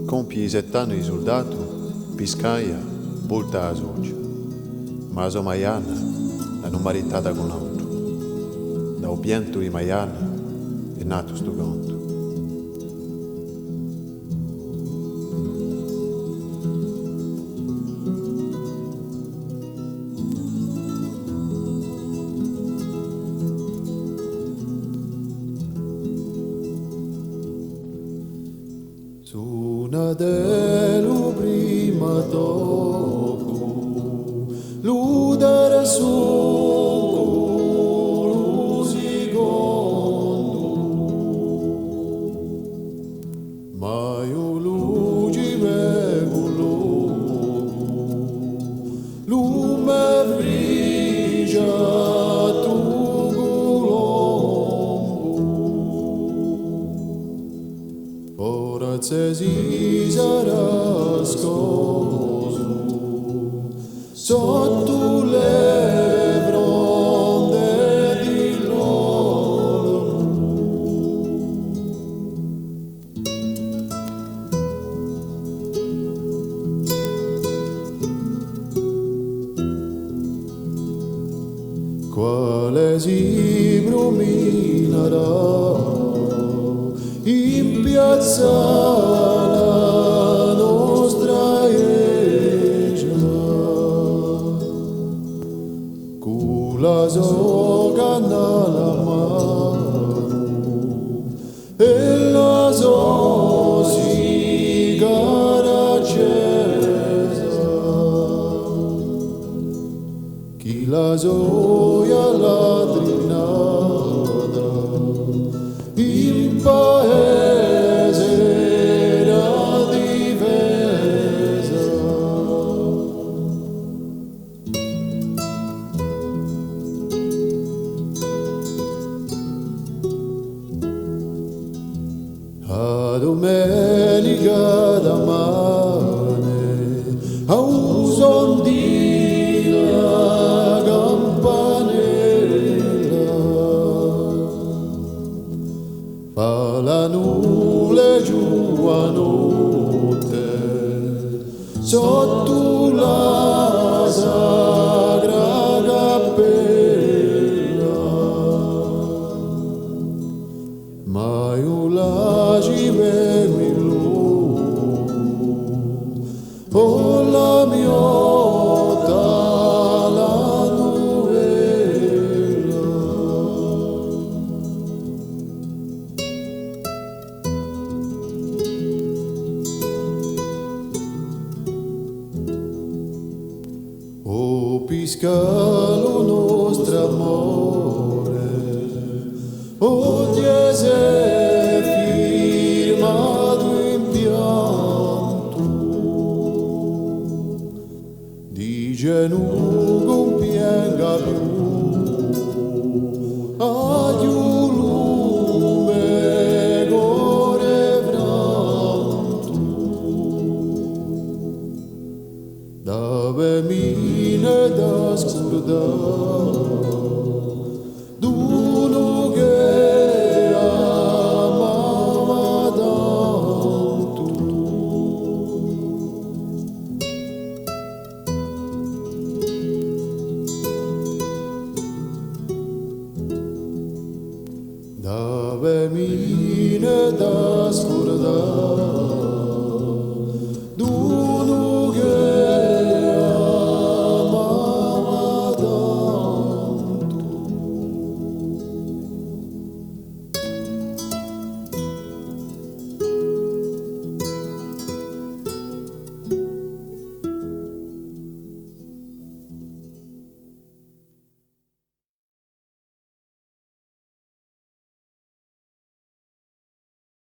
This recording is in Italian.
Compie settano i soldato, piscaia, volta a socia. Ma so maiana, la non maritata con altro. Da obiento di maiana è nato sto conto. Sunadelu prima tocco, ludere su secondo, ma io luci vegulo, lume frigia tu colombo, ora se si sarà scoso sotto le fronde di loro. Quale si bruminerà in piazza la nostra eggia, con la soga nella mano e la sua sigara accesa, chi la soia ladrinata il paese era difesa. A domenica da mane a un son di la campanella fa la nube giù a notte sotto la sagra cappella, ma io la ci vengo in luce, oh la miota la novella. O piscalo nostro amore, o Gesù firmato in pianto, dice non compianga più a lume core franto, dove mine da scordare d'uno che amava tanto. Dove mine da scordare